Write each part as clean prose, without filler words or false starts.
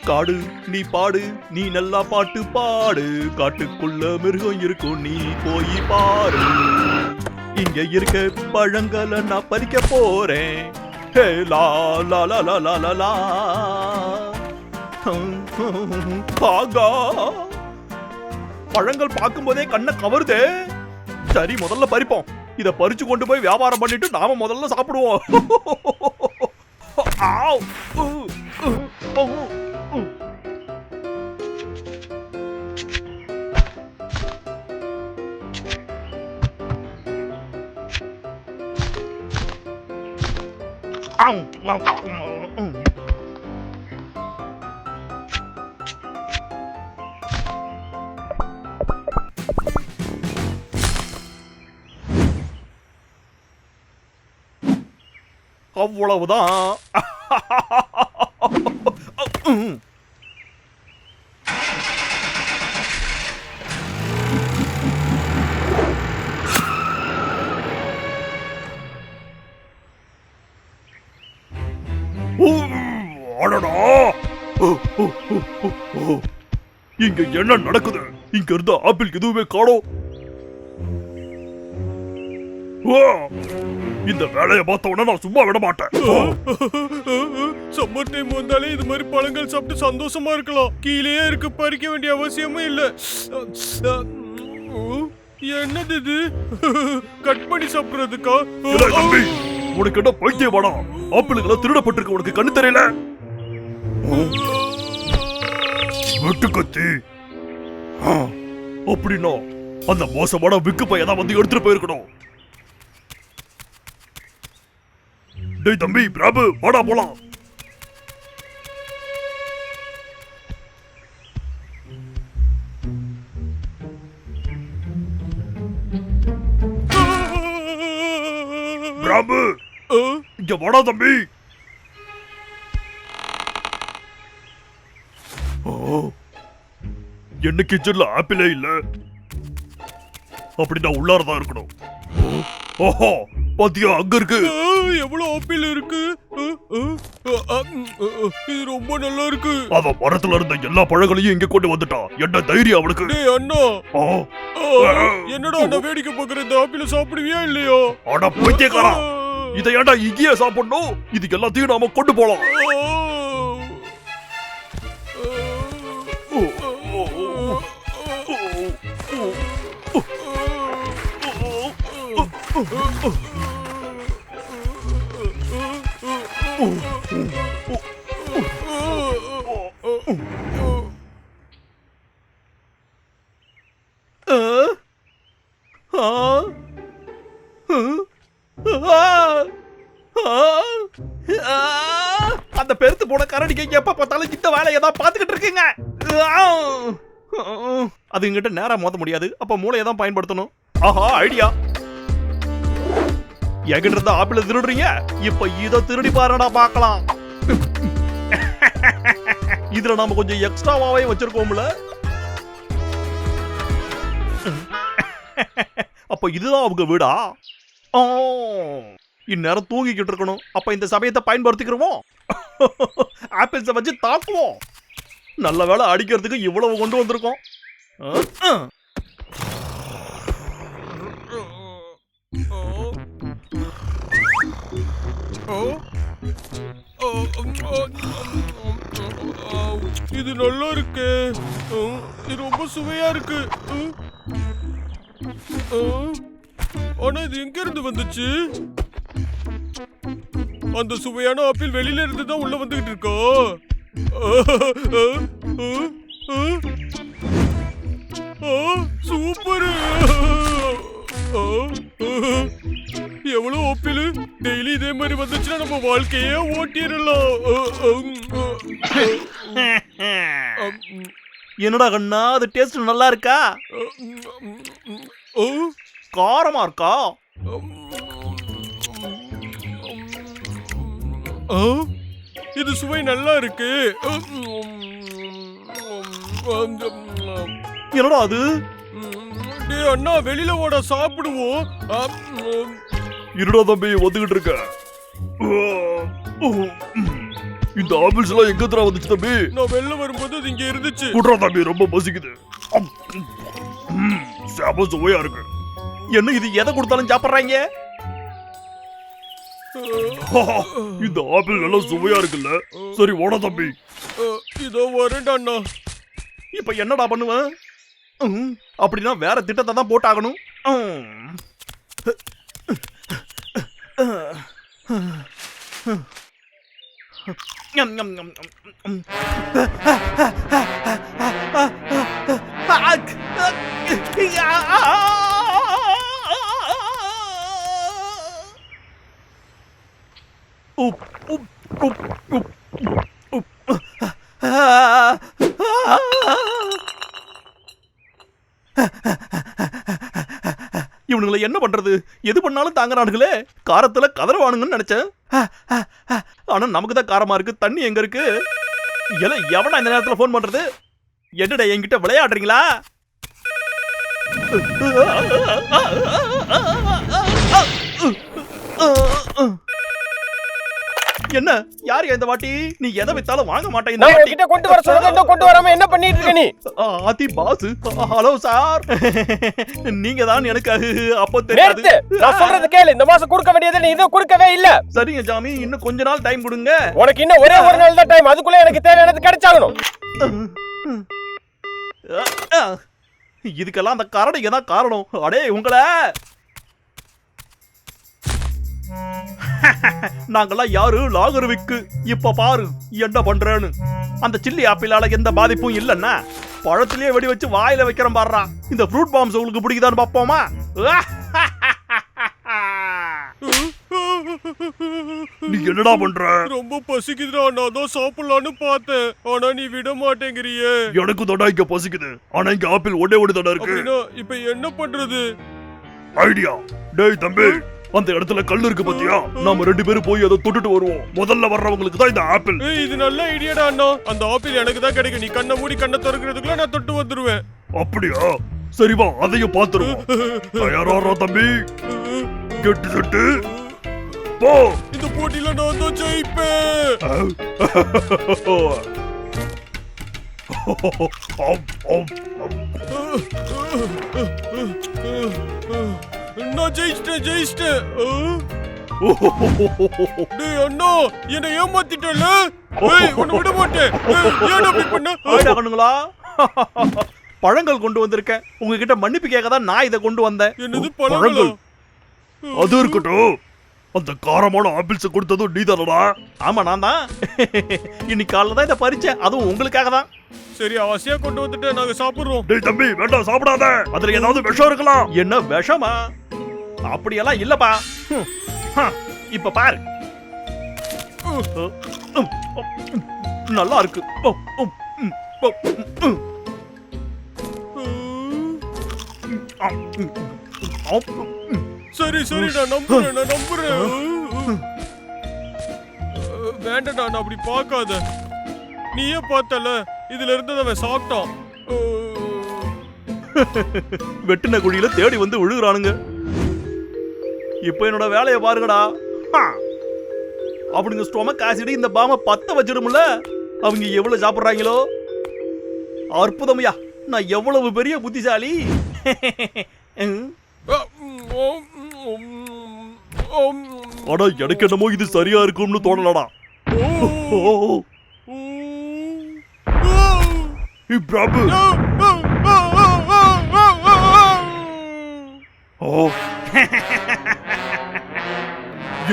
காடு நீ பாடு, நீ நல்லா பாட்டு பாடு, காட்டுக்குள்ள மிருகம் இருக்கும் நீ போய் பாரு. இங்க இருக்க பழங்களை நான் பறிக்க போறேன். ஹே லா லா லா லா லா லா லா. ஆகா, பழங்கள் பார்க்கும்போதே கண்ணை கவருதே. சரி, முதல்ல பறிப்போம். இத பறிச்சு கொண்டு போய் வியாபாரம் பண்ணிட்டு நாம முதல்ல சாப்பிடுவோம். அவ்வளவுதான். இங்க என்ன நடக்குது? இங்க இருந்த ஆப்பிள் எதுவுமே காணோம். இந்த வேலையை பார்த்த உடனே நான் சும்மா விட மாட்டேன். சம்மர் டைம் வந்தாலே இது மாதிரி பழங்கள் சாப்பிட்டு சந்தோஷமா இருக்கலாம். கீழே இருக்கு, பறிக்க வேண்டிய அவசியமே இல்ல. என்னது இது? கட் பண்ணி சாப்பிடுறதுக்கா? உனக்கு என்ன பைத்தியம் வேணாம்? ஆப்பிள்களை திருடப்பட்டிருக்கு, உனக்கு கண்ணு தெரியல? வெட்டு கத்தி. அப்படின்னா அந்த மோசமான விக்கு பையன் தான் வந்து எடுத்துட்டு போயிருக்கணும். டேய் தம்பி, பிரபு, வாடா போலாம். பிரபு, இங்க வாடா தம்பி. என்ன கிச்சன்ல ஆப்பிளே இல்ல? அப்படின்னா உள்ளாரதான் இருக்கணும். ஓஹோ, பாத்தியா, அங்க இருக்கு. எவ்வளவு ஆப்பிள் இருக்கு? இது ரொம்ப நல்லா இருக்கு. அவன் மரத்துல இருந்த எல்லா பழங்களையும் இங்க கொண்டு வந்துட்டான். என்ன தைரியம் அவனுக்கு? டேய் அண்ணா, என்னடா அண்ணா வேடிக்கை பார்க்கற? இந்த ஆப்பிள் சாப்பிடுவியா இல்லையா? அட பைத்தியக்காரா, இதை ஏன்டா இங்கேயே சாப்பிடணும்? இது எல்லாத்தையும் நாம கொண்டு போலாம். அந்த பெருத்து போன கரடிக்கு எப்ப பார்த்தாலும் இந்த வேலையை தான் பாத்துக்கிட்டு இருக்கீங்க. அது எங்கிட்ட நேரம் மோத முடியாது. அப்ப மூளையை தான் பயன்படுத்தணும். ஆஹா, ஐடியா. என்கிட்ட இருந்த ஆப்பிள திருடுறீங்க, இப்ப இத திருடி பாருடா பார்க்கலாம். இதுல நாம கொஞ்சம் எக்ஸ்ட்ராவாவே வச்சிருக்கோம்ல. அப்ப இதுதான் அவங்க வீடா? இந்நேரம் தூங்கிக்கிட்டு இருக்கணும். அப்ப இந்த சமயத்தை பயன்படுத்திக்கிறோம். ஆப்பிள்ஸை வச்சு தாக்குவோம். நல்ல வேலை, அடிக்கிறதுக்கு இவ்வளவு கொண்டு வந்திருக்கோம். இது நல்லா இருக்கு. இது ரொம்ப சுவையா இருக்கு. ஆனா இது எங்க இருந்து வந்துச்சு? அந்த சுவையான ஆப்பிள் வெளியில இருந்து தான் உள்ள வந்துகிட்டு இருக்கா? சூப்பர். எவ்வளவு ஆப்பிள்! டெய்லி இதே மாதிரி வந்துச்சுன்னா நம்ம வாழ்க்கையே ஓட்டிடலாம். என்னடா கண்ணா, அது டேஸ்ட் நல்லா இருக்கா? காரமா இருக்கா? இது சுவை நல்லா இருக்கு. என்னடா அது? டேய் அண்ணா, வெளியில ஓட சாப்பிடுவோம். இருடா தம்பி, வந்துகிட்டு இருக்க. இந்த ஆப்பிள்ஸ் எல்லாம் எங்க தர வந்துச்சு தம்பி? நான் வெளில வரும்போது அது இங்க இருந்துச்சு. குட்ரா தம்பி, ரொம்ப பசிக்குது. செம சுவையா இருக்கு. என்ன இது, எதை கொடுத்தாலும் சாப்பிடுறாங்க? இந்த ஆப்பிள் நல்லா சுவையா இருக்குல்ல? சரி ஓட தம்பி. இதோ வரேன்டா அண்ணா. இப்ப என்னடா பண்ணுவேன்? அப்படின்னா வேற திட்டத்தை தான் போட்டாகணும். இவனுங்களை என்ன பண்றது? எது பண்ணாலும் தாங்குறானுங்களே. காரத்துல கதறவானுங்கன்னு நினைச்சேன். ஆனா நமக்கு தான் காரமா இருக்கு. தண்ணி எங்க இருக்கு? எவனா இந்த நேரத்துல போன் பண்றது? என்னடா என்கிட்ட விளையாடுறீங்களா? என்ன யார் இந்த வாட்டி? நீ எதை வித்தாலும் வாங்க மாட்டேன். நான் உன்கிட்ட கொண்டு வர சொன்னதை இன்னும் கொண்டு வராம என்ன பண்ணிட்டு இருக்க நீ? ஆதி பாஸ், ஹலோ சார். நீங்க தான் எனக்கு அப்போ தெரியாது. நான் சொல்றது கேளு. இந்த மாசம் கொடுக்க வேண்டியது நீ இன்னும் கொடுக்கவே இல்ல. சரிங்க ஜாமி, இன்னும் கொஞ்ச நாள் டைம் கொடுங்க. உனக்கு இன்னும் ஒரே ஒரு நாள் தான் டைம். அதுக்குள்ள எனக்கு தேவையானது கிடைச்சாகணும். இதுக்கெல்லாம் அந்த கரடிங்க தான் காரணம். அடே உங்களை நாங்கெல்லாம் யாரு? லாகர்விக்கு. இப்ப பாரு என்ன பண்றேன்னு. அந்த சில்லி ஆப்பிளால எந்த பாதிப்பும் இல்லன்னா பழத்திலேயே வெடி வச்சு வாயில வைக்கிறேன் பாடுறா. இந்த ஃப்ரூட் பாம்ஸ் உங்களுக்கு பிடிக்குதான்னு பாப்போமா? நீ என்னடா பண்ற? ரொம்ப பசிக்குதுடா. நான் தான் சாப்பிடலான்னு பார்த்தேன். ஆனா நீ விட மாட்டேங்கிறியே. எனக்கு தொண்டா இங்க பசிக்குது. ஆனா இங்க ஆப்பிள் ஒண்ணே ஒண்ணு தானே இருக்கு. இப்ப என்ன பண்றது? ஐடியா. டேய் தம்பி, அந்த இடத்துல கல் இருக்கு பாத்தியா? நாம 2 பேரும் போய் அதை தொட்டுட்டு வருவோம். முதல்ல வர்றவங்களுக்கு தான் இந்த ஆப்பிள். இது நல்ல ஐடியாடா அண்ணா. அந்த ஆப்பிள் எனக்கு தான் கிடைக்கும். நீ கண்ணை மூடி கண்ணை திறக்கிறதுக்குள்ள நான் தொட்டு வந்துருவேன். அப்படியா? சரி வா, அதையும் பாத்துருவோம். தயாரா தம்பி? கெட்டு செட்டு போ. இந்த போட்டியில நான் தான் ஜெயிப்பேன். நான் ஜெயிச்சிட்டேன். டேய் அண்ணா, என்னை ஏமாத்திட்டல. உன்னை விட மாட்டேன். ஏன் அப்படி பண்ண? கண்ணுங்களா, பழங்கள் கொண்டு வந்திருக்கேன். உங்ககிட்ட மன்னிப்பு கேட்க தான் நான் இதை கொண்டு வந்தேன். என்னது பழங்கள்? அது இருக்கட்டும், அந்த காரமான ஆப்பிள்ஸ் கொடுத்ததும் நீ தானடா? ஆமா நான் தான். இன்னைக்கு காலைல தான் இதை பறிச்சேன். அதுவும் உங்களுக்காக தான். சரி, ஆசையா கொண்டு வந்துட்டு நாங்க சாப்பிடுறோம். டேய் தம்பி, வேண்டாம் சாப்பிடாத. அதுல ஏதாவது விஷம் இருக்கலாம். என்ன விஷமா? அப்படியெல்லாம் இல்லப்பா. இப்ப பாரு, நல்லா இருக்கு. சரி நான் நம்புறேன். வேண்டாடா, நான் அப்படி பார்க்காத. நீயே பார்த்தல, இதுல இருந்து அவன் சாப்பிட்டான். வெட்டின குழியில தேடி வந்து விழுகுறானுங்க. இப்ப என்னோட வேலையை பாருங்கடா. அப்படிங்க ஸ்டொமக் ஆசிட் இந்த பாம பத்த வச்சிடும்ல. அவங்க எவ்வளவு சாப்பிடுறாங்களோ. அற்புதம்யா, நான் எவ்வளவு பெரிய புத்திசாலி. ஆனா எனக்கு என்னமோ இது சரியா இருக்கும்னு தோணலடா. பிரபு,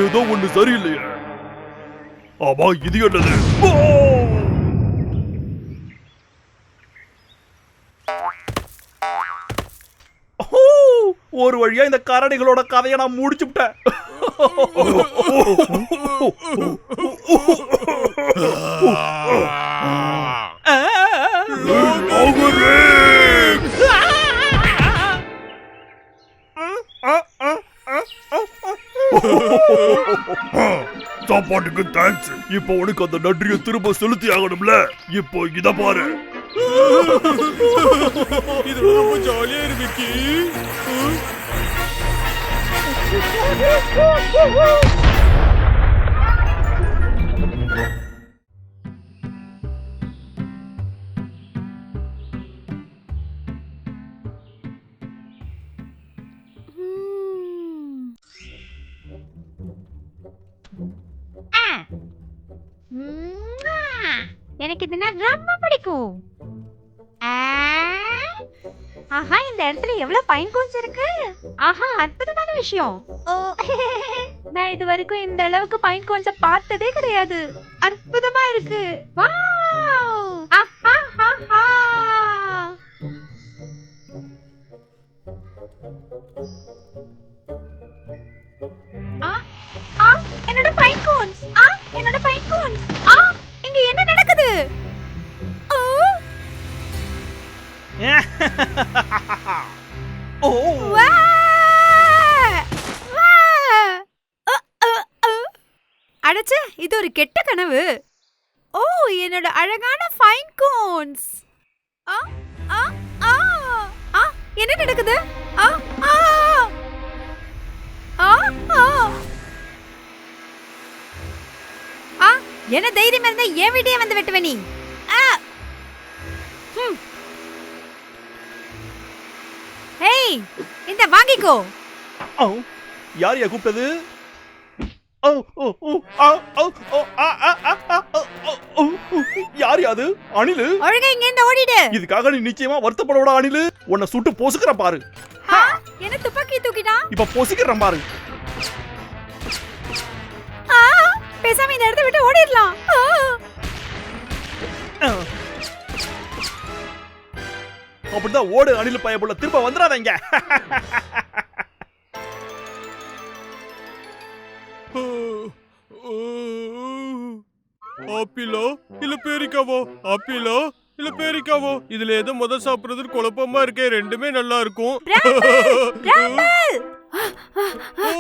ஏதோ ஒண்ணு சரியில்லையே. ஆமா, இது என்னது? ஒரு வழியா இந்த கரடிகளோட கதையை நான் முடிச்சுட்டேன். சாப்பாட்டுக்கு தேங்க்ஸ். இப்போ உனக்கு அந்த நன்றியை திரும்ப செலுத்தி ஆகணும்ல. இப்போ இத பாரு. இது ரொம்ப ஜாலியா இருக்கு. எனக்கு இதுனா ரொம்ப பிடிக்கும். ஆஹா, இந்த இடத்துல எவ்வளவு பைன் கோன்ஸ் இருக்கு. ஆஹா, அற்புதமான விஷயம். ஓ, நான் இது வரைக்கும் இந்த அளவுக்கு பைன் கோன்ஸ பார்த்ததே கிடையாது. அற்புதமா இருக்கு. வாவ்! ஆஹா! என்னோட பைன் கோன்ஸ். என்னோட பைன் கோன்ஸ். இங்க என்ன நடக்குது? ஓ அடச்சே, இது ஒரு கெட்ட கனவு. ஓ, என்னோட அழகான ஃபைன் கோன்ஸ். என்ன நடக்குது? என்ன தைரியம் இருந்தா என் வீட்டையே வந்து வெட்டுவ நீ? ஹேய், இந்த வாங்கிக்கோ. யார் யா கூப்பிட்டது? யார் யாது? அணிலு? ஒழுங்கா இங்க இருந்து ஓடிடு. இதுக்காக நீ நிச்சயமா வருத்தப்படோட அணிலு. உன்னை சுட்டு பொசுக்கிற பாரு. என்ன துப்பாக்கி தூக்கிட்டான்? இப்ப பொசுக்கிறேன் பாரு. பேசாம இந்த இடத்தை விட்டு ஓடிடலாம். அப்படிதான் ஓடு அணில் பயப்புள்ள. திரும்ப வந்துடாதீங்க. ஆப்பிளோ இல்ல பேரிக்காவோ? ஆப்பிளோ இல்ல பேரிக்காவோ? இதுல எது முத சாப்பிடுறது குழப்பமா இருக்கே. ரெண்டுமே நல்லா இருக்கும்.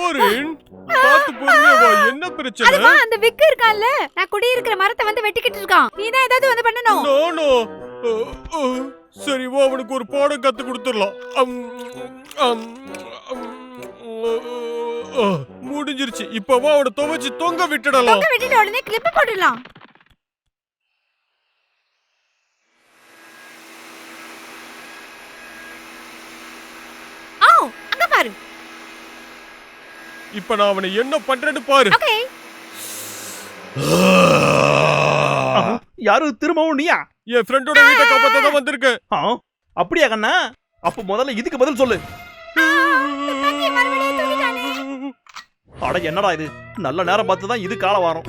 ஓரின், பாத்து பொறுமையா வா. என்ன பிரச்சனை? அதுவா அந்த விக்கு இருக்கான்ல, நான் குடி இருக்கிற மரத்தை வந்து வெட்டிக்கிட்டு இருக்கான். நீ தான் ஏதாவது வந்து பண்ணணும். நோ. சரி வா, அவனுக்கு ஒரு பாடம் கத்து கொடுத்துடலாம். முடிஞ்சிருச்சு. இப்ப வா, அவனை துவைச்சு தொங்க விட்டுடலாம். தொங்க விட்டுட்டு உடனே கிளிப் போட்டுடலாம். அங்க பாரு. இப்ப நான் அவனை என்ன பண்றேன்னு பாரு. ஓகே. யாரு திரும்பவும் நீயா? என் ஃப்ரெண்டோட வீட்டை காப்பாத்த தான் வந்திருக்கேன். அப்படியா கண்ணா? அப்ப முதல்ல இதுக்கு பதில் சொல்லு. அட என்னடா இது? நல்ல நேரம் பார்த்து தான் இது கால வாரம்.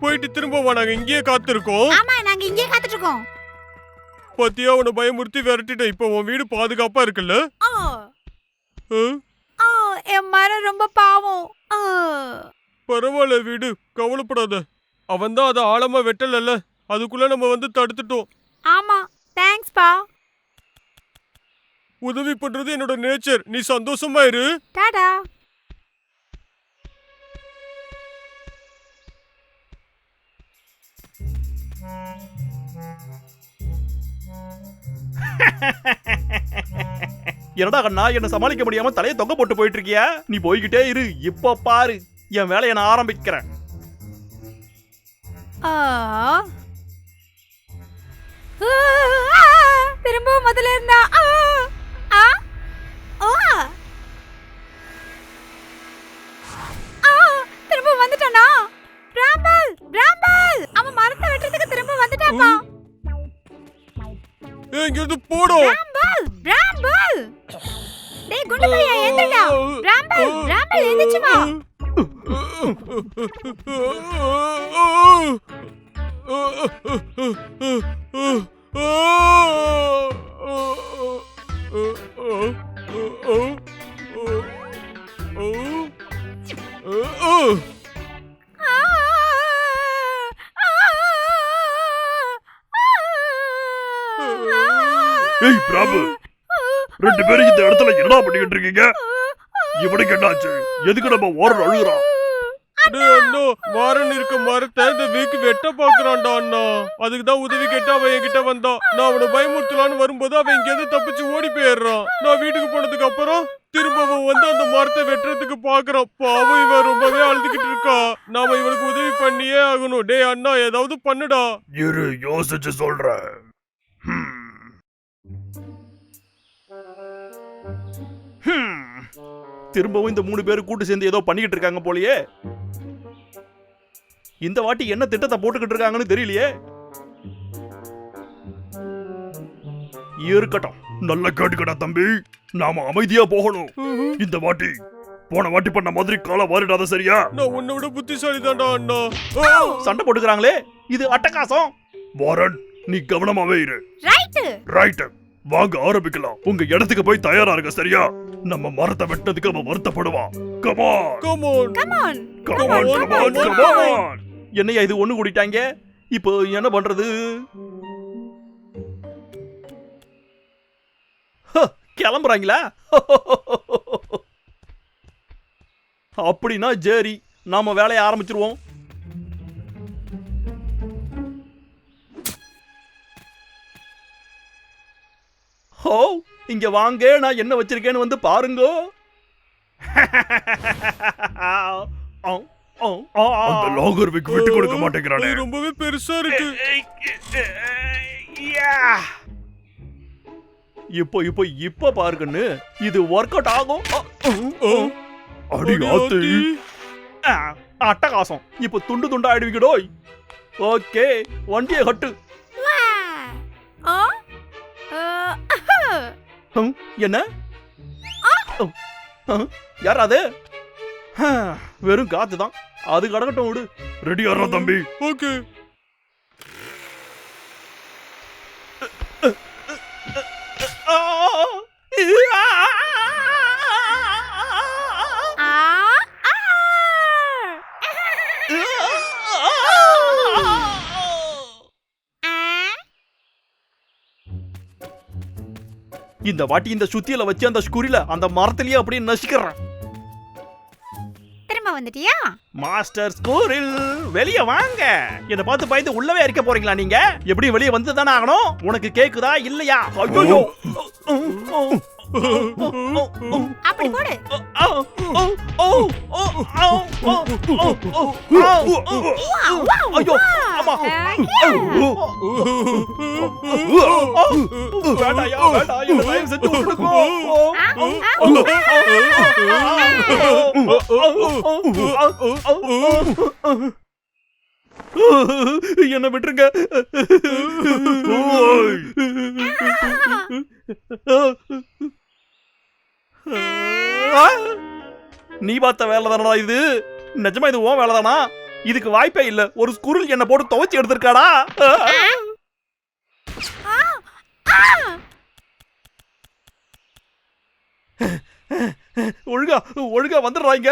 போயிட்டு திரும்ப வா, நாங்க இங்கேயே காத்திருக்கோம். ஆமா, நாங்க இங்கேயே காத்துட்டு இருக்கோம். பத்தியா, அவனை பயமுறுத்தி விரட்டிட்டேன். இப்ப உன் வீடு பாதுகாப்பா இருக்குல்ல? என் மரம் ரொம்ப பாவம். பரவாயில்ல, வீடு கவலைப்படாத. அவன் தான் அதை ஆழமா வெட்டல. அதுக்குள்ள நம்ம வந்து தடுத்துட்டோம். ஆமா, தேங்க்ஸ் பா. உதவி பண்றது என்னோட நேச்சர். நீ சந்தோஷமா இரு. டாடா. என்னடா கண்ணா, என்ன சமாளிக்க முடியாம தலையை தொங்க போட்டு போயிட்டு இருக்கியா? நீ போய்கிட்டே இரு. இப்ப பாரு, என் வேலையை நான் ஆரம்பிக்கிறேன். திரும்ப முதல்ல இருந்தா. திரும்ப வந்துட்டானா? பிராம்பல் அவன் மரத்தை வெட்டுறதுக்கு திரும்ப வந்துட்டாப்பா. இங்க இருந்து போடும். பிராம்பல் டேய் குண்டு பையா, எந்திரடா. பிராம்பல் எந்திரிச்சு வா. ஏய் பிராபு, ரெண்டு பேரும் இந்த இடத்துல என்ன பண்ணிக்கிட்டு இருக்கீங்க? இவனுக்கு என்னாச்சு? எதுக்கு நம்ம ஓரன் அழுகுறான்? அண்ணா, வாரன் இருக்க மரத்தை இந்த வீக்கு வெட்ட பாக்குறான்டா அண்ணா. அதுக்கு தான் உதவி கேட்டு அவன் என்கிட்ட வந்தான். நான் அவனை பயமுறுத்தலான்னு வரும்போது அவன் இங்கேருந்து தப்பிச்சு ஓடி போயிடுறான். நான் வீட்டுக்கு போனதுக்கு அப்புறம் திரும்பவும் வந்து அந்த மரத்தை வெட்டுறதுக்கு பாக்குறான். பாவம், இவன் ரொம்பவே அழுதுகிட்டு இருக்கான். நாம இவனுக்கு உதவி பண்ணியே ஆகணும். டே அண்ணா, ஏதாவது பண்ணுடா. இரு, யோசிச்சு சொல்றேன். திரும்பவும் இந்த 3 பேரும் கூட்டு சேர்ந்து ஏதோ பண்ணிக்கிட்டு இருக்காங்க போலயே. இந்த வாட்டி என்ன திட்டத்தை போட்டுக்கிட்டு இருக்காங்கன்னு தெரியலையே. இருக்கட்டும், நல்ல கேட்டுக்கடா தம்பி, நாம அமைதியா போகணும். இந்த வாட்டி போன வாட்டி பண்ண மாதிரி கால வாரிடாத, சரியா? நான் உன்னை விட புத்திசாலி தான்டா அண்ணா. சண்டை போட்டுக்கிறாங்களே, இது அட்டகாசம். வாரன், நீ கவனமாவே இரு. ரைட், வாங்க ஆரம்பிக்கலாம். உங்க இடத்துக்கு போய் தயாரா இருக்க, சரியா? நம்ம மரத்தை வெட்டினதுக்கு அவன் வருத்தப்படுவான். கமான். என்னையா இது ஒண்ணு கூட்டிட்டாங்க? இப்போ என்ன பண்றது? கிளம்புறாங்களா? அப்படின்னா ஜேரி, நாம வேலையை ஆரம்பிச்சிருவோம். ஓ, இங்க வாங்க, நான் என்ன வச்சிருக்கேன்னு வந்து பாருங்க. அந்த லாகர்விக் விட்டு கொடுக்க மாட்டேங்கிறானே. ரொம்பவே பெருசா இருக்கு. இப்போ பாருங்கன்னு, இது ஒர்க் அவுட் ஆகும். அடி ஆத்து, அட்டகாசம். இப்போ துண்டு துண்டா ஆயிடுவீங்கடோ. ஓகே, வண்டியை கட்டு. என்ன யார் அது? வெறும் காத்து தான், அது கடக்கட்டும் விடு. ரெடி ஆறா தம்பி? ஓகே. இந்த வாட்டி இந்த சுத்தியில வச்சு அந்த ஸ்குரில அந்த மரத்திலேயே அப்படியே நசிக்கிறேன். திரும்ப வந்துட்டியா? மாஸ்டர் ஸ்குரில், வெளிய வாங்க. என்ன பார்த்து பயந்து உள்ளவே இருக்க போறீங்களா நீங்க? எப்படி வெளிய வந்து தானே ஆகணும். உனக்கு கேக்குதா இல்லையா? ஐயோ, அப்படி போடு. ஐயோ, அம்மா. வேண்டாயா, வேண்டாம், என்ன தயவு செஞ்சு விட்டுடுங்கோ. என்ன விட்டுருங்க. நீ பார்த்த வேலை தானடா இது? நிஜமா இது உன் வேலை தானா? இதுக்கு வாய்ப்பே இல்ல. ஒரு ஸ்குரில் என்ன போட்டு துவைச்சு எடுத்திருக்காடா. ஒழுங்கா ஒழுங்கா வந்துடுறாங்க.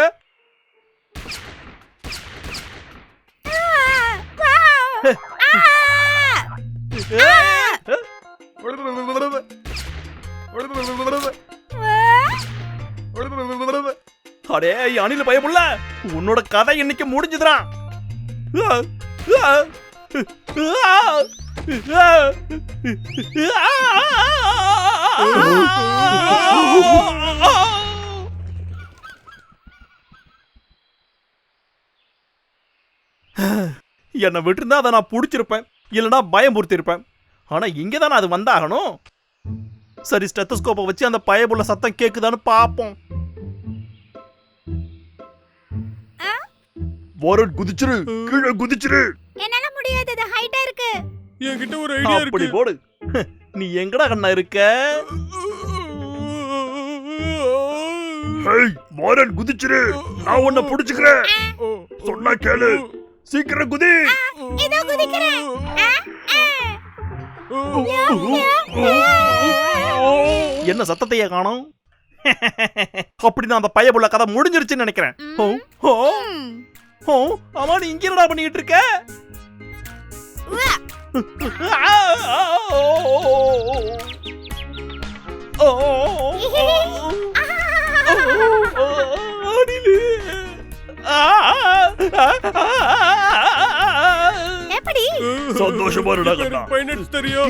அடே அணில பயமுள்ள, உன்னோட கதை இன்னைக்கு முடிஞ்சுதுடா. என்னை விட்டுருந்தா அதை நான் பிடிச்சிருப்பேன், இல்லைன்னா பயமுறுத்திருப்பேன். ஆனா இங்கதானே அது வந்தாகணும். சரி, ஸ்டெத்தஸ்கோப்பை வச்சு அந்த பயமுள்ள சத்தம் கேக்குதான்னு பாப்போம். வாரன், குதிச்சிரு, கீழே குதிச்சிரு. என்னால முடியாது, அது ஹைட்டா இருக்கு. என்கிட்ட ஒரு ஐடியா இருக்கு. அப்படி போடு. நீ எங்கடா கண்ணா இருக்க? ஹேய் வாரன், குதிச்சிரு, நான் உன்னை புடிச்சுக்கிறேன். சொன்னா கேளு, சீக்கிரம் குதி. இதோ குதிக்கிறேன். என்ன சத்தத்தையே காணோம்? அப்படிதான் அந்த பயபுள்ள கதை முடிஞ்சிருச்சுன்னு நினைக்கிறேன். ஆமா, நீ இங்க என்னடா பண்ணிட்டு இருக்க? எப்படி? சந்தோஷமா இருடா கண்ணா. பைனட்ஸ் தெரியும்.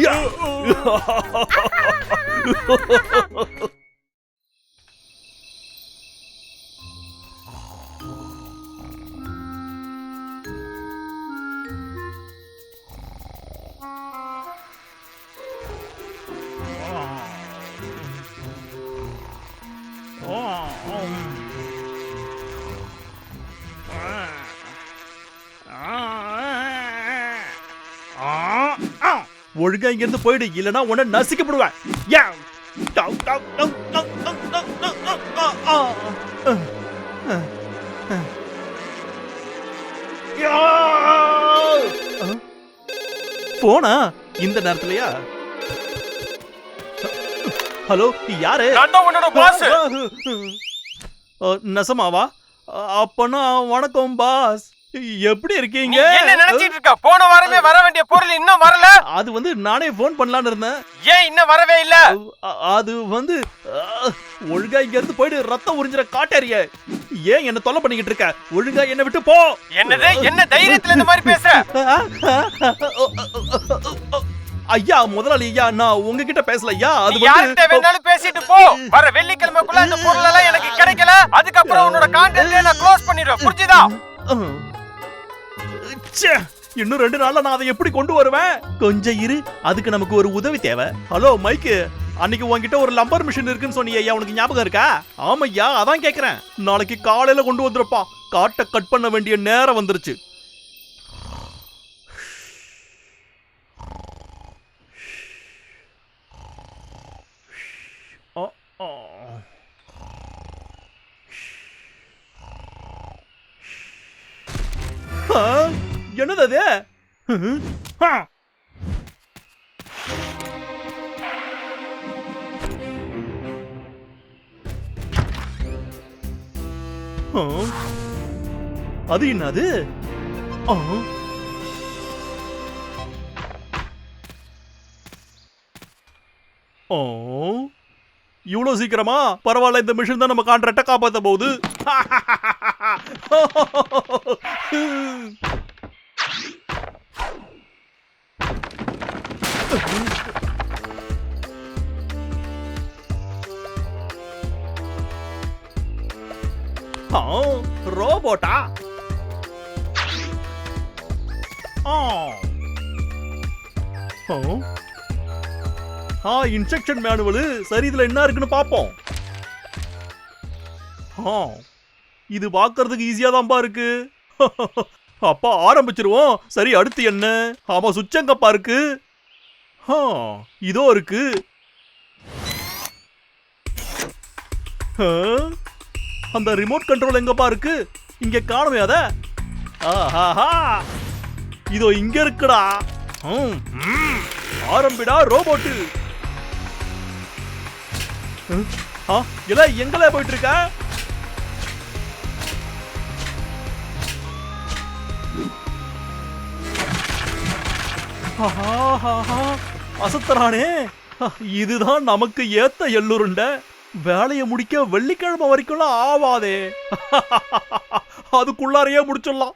ஒழுங்கா இங்க இருந்து போயிடு, இல்லனா உன்னை நசிக்கப்படுவேன். போனா இந்த நேரத்துலயா? ஹலோ, யாரு? நான் தான் உன்னோட பாஸ். நசமாவா? அப்பனா வணக்கம் பாஸ், எப்படி இருக்கீங்க? என்ன நினைச்சிட்டு இருக்க? போன வாரமே வர வேண்டிய பொருள் இன்னும் வரல. அது வந்து நானே போன் பண்ணலான்னு இருந்தேன். ஏன் இன்னும் வரவே இல்ல? அது வந்து ஒழுங்கா இங்க இருந்து போயிடு, ரத்தம் உறிஞ்சிற காட்டேரிய. ஏன் என்ன தொல்லை பண்ணிக்கிட்டு இருக்க? ஒழுங்கா என்ன விட்டு போ. என்னது? என்ன தைரியத்துல இந்த மாதிரி பேசுற? ஐயா முதலாளி, ஐயா நான் உங்ககிட்ட பேசல ஐயா. அது யார்கிட்ட வேணாலும் பேசிட்டு போ. வர வெள்ளிக்கிழமைக்குள்ள இந்த பொருள் எல்லாம் எனக்கு கிடைக்கல, அதுக்கப்புறம் உன்னோட கான்ட்ராக்டை நான் க்ளோஸ் பண்ணிடுவேன், புரிஞ்சுதா? இன்னும் 2 நாள்ல நான் அதை எப்படி கொண்டு வருவேன்? கொஞ்சம் இரு, அதுக்கு நமக்கு ஒரு உதவி தேவை. ஹலோ மைக்கு, அன்னைக்கு உன்கிட்ட ஒரு லம்பர் மிஷின் இருக்குன்னு சொன்னியே ஐயா, உனக்கு ஞாபகம் இருக்கா? ஆமையா, அதான் கேக்குறேன். நாளைக்கு காலையில கொண்டு வந்துருப்பா. காட்டை கட் பண்ண வேண்டிய நேரம் வந்துருச்சு. என்னது அது? அது என்னது? இவ்வளவு சீக்கிரமா? பரவாயில்ல, இந்த மிஷின் தான் நம்ம கான்ட்ராக்டை காப்பாத்த போகுது. ரோபோட்டா? Instruction manual. சரி, இதுல என்ன இருக்குன்னு பாப்போம். இது பாக்குறதுக்கு ஈஸியா தான்பா இருக்கு. அப்பா ஆரம்பிச்சிருவோம். சரி, அடுத்து என்ன? ஆமா, சுச்சங்கப்பா இருக்கு. இதோ இருக்கு. அந்த ரிமோட் கண்ட்ரோல் எங்கப்பா இருக்கு? இங்க காணுமே அத. இதோ இங்க இருக்குடா. ஆரம்பிடா ரோபோட்டு. இல்ல, எங்கல போயிட்டு இருக்க? அசத்தரானே, இதுதான் நமக்கு ஏத்த எள்ளுருண்ட. வேலையை முடிக்க வெள்ளிக்கிழமை வரைக்கும் ஆவாதே. அதுக்குள்ளாரையே முடிச்சிடலாம்.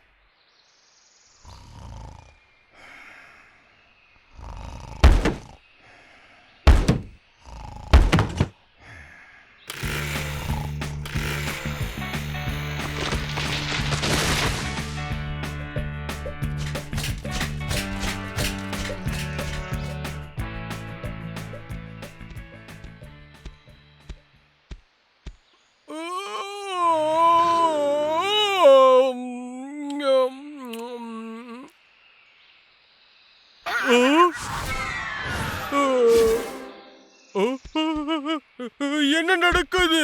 என்ன நடக்குது?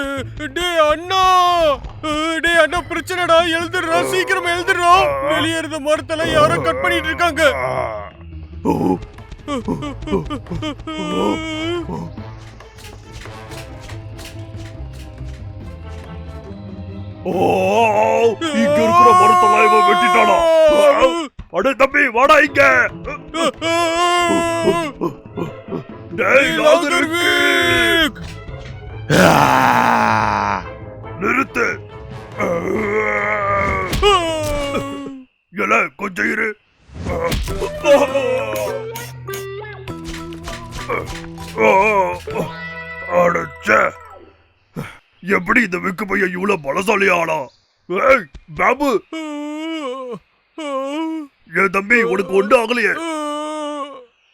டே அண்ணா, பிரச்சனைடா. எழுதுறா, சீக்கிரம் எழுதுறா. வெளியே இருந்த மரத்தெல்லாம் யாரோ கட் பண்ணிட்டு இருக்காங்க. இங்க இருக்கிற மரத்தெல்லாம் இவன் வெட்டிட்டானா? அடே தம்பி, வாடா இங்க. நிறுத்து. கொஞ்சம் இரு. எப்படி இந்த விக்கு பையன் இவ்வளவு பலசாலியானா? பாபு, என் தம்பி, உனக்கு ஒண்ணு ஆகலையே?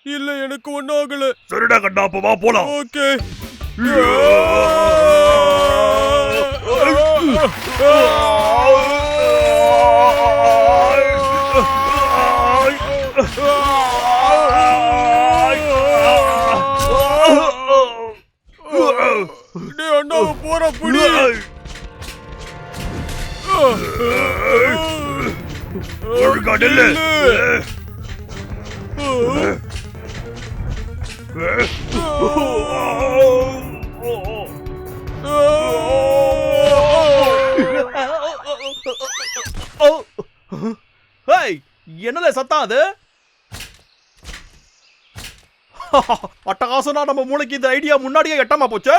இல்ல, எனக்கு ஒண்ணும் ஆகல. சரிடா கண்ணா, அப்ப வா போலாம். ஓகே. அண்ணா போற புடி. ஒழுங்கா நில்லு. என்னல சத்தம் அது? அட்டகாசனா நம்ம மூளைக்கு இந்த ஐடியா முன்னாடியே எட்டாம போச்சு.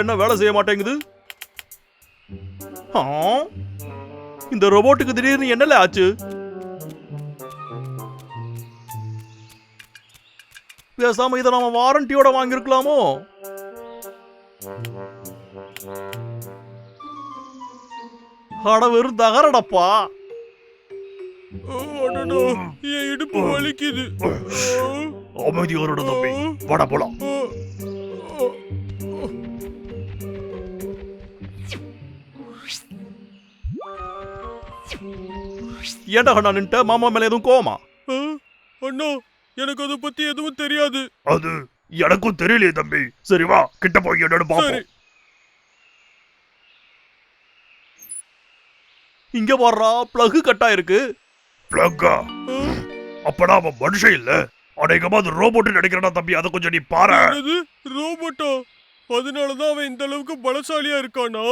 என்ன வேலை செய்ய மாட்டேங்குது? இந்த ரோபோட்டுக்கு திடீர்னு என்னல ஆச்சு? பேசாம இதை நாம வாரண்டியோட வாங்கிருக்கலாமோ? அட வெறும் தகரடப்பா. என் இடுப்பு வலிக்குது. அமைதியோட தம்பி, வட போலாம். ஏண்டா அண்ணா நின்ட்ட? மாமா மேல எதுவும் கோவமா? அண்ணா எனக்கு அதை பத்தி எதுவும் தெரியாது. அது எனக்கும் தெரியலையே தம்பி. சரி வா கிட்ட போய் என்னன்னு பாப்போம். இங்க வர்றா, பிளக் கட்டா இருக்கு. பிளக்கா? அப்படா அவன் மனுஷன் இல்ல, அநேகமா அது ரோபோட் நினைக்கிறா தம்பி. அதை கொஞ்சம் நீ பாரு. ரோபோட்டா? அதனாலதான் அவன் இந்த அளவுக்கு பலசாலியா இருக்கானா?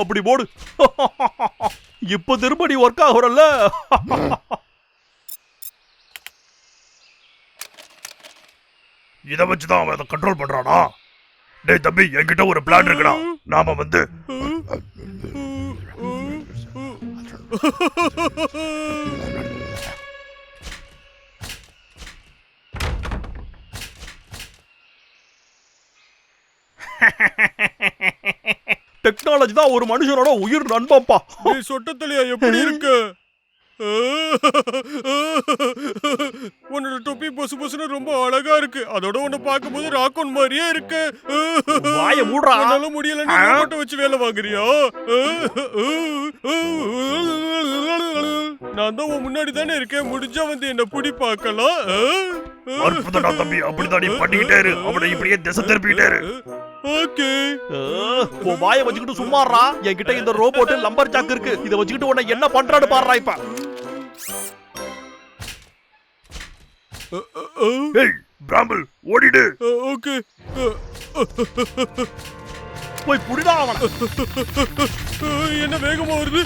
அப்படி போடு. இப்ப திரும்ப நீ ஒர்க் ஆகுறல்ல. இதை வச்சுதான் அவன் அதை கண்ட்ரோல் பண்றானா? டேய் தம்பி, என்கிட்ட ஒரு பிளான் இருக்குடா. நாம வந்து டெக்னாலஜி தான் ஒரு மனுஷனோட உயிர் நண்பப்பா. சொட்டத்தலையா எப்படி இருக்கு? உன்னோட தொப்பி பொசு பொசுன்னு ரொம்ப அழகா இருக்கு. அதோட உன்னை பார்க்கும்போது ராக்கோன் மாதிரியே இருக்கு. வாய மூடுறா. என்னால முடியலன்னு ரோபோட்டை வச்சு வேலை வாங்குறியா? நான் தான் உன் முன்னாடி தானே இருக்கேன். முடிஞ்சா வந்து என்ன புடி பார்க்கலாம். அற்புதடா தம்பி, அப்படிதான் நீ பண்ணிக்கிட்டே இரு. அவனை இப்படியே திசை திருப்பிக்கிட்டே இரு. ஓகே. உன் வாயை வச்சுக்கிட்டு சும்மாறா. என்கிட்ட இந்த ரோபோட் லம்பர் ஜாக் இருக்கு. இதை வச்சுக்கிட்டு உன்னை என்ன பண்றான்னு பாடுறா இப்ப. ஏய் பிராம்பிள், ஓடிடு. ஓகே. போய் புடிடா அவனை. என்ன வேகமா வருது.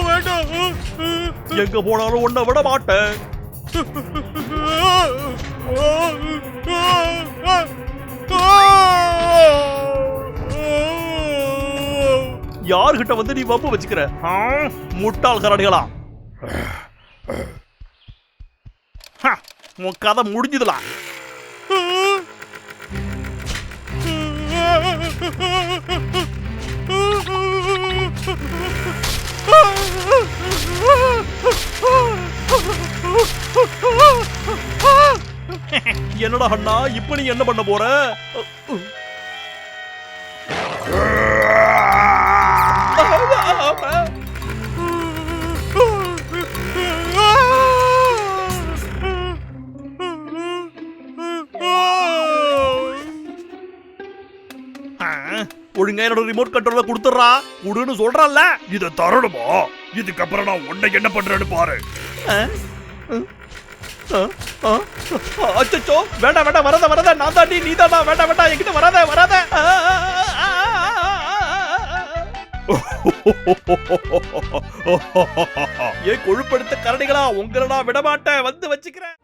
வேண்டாம். எங்க போனாலும் உன்னை விட மாட்டேன். யார்கிட்ட வந்து நீ வம்பு வச்சுக்கிற? முட்டாள் கரடிகளா. உன் கதை முடிஞ்சதுல. என்னடா அண்ணா, இப்ப நீ என்ன பண்ண போற? ஒழுங்கா என்னோட ரிமோட் கண்ட்ரோல கொடுத்துறா. குடுன்னு சொல்றல்ல. இத தரணுமா? இதுக்கப்புறம் நான் உன்னை என்ன பண்றேன்னு பாரு. அச்சோ, வேண்டாம் வேண்டாம், வராத வராத. நான் தாண்டி நீ தாண்டா. வேண்டாம் வேண்டாம், என்கிட்ட வராத வராத. ஏன் கொழுப்படுத்த கரடிகளா, உங்களை நான் விட மாட்டேன். வந்து வச்சுக்கிறேன்.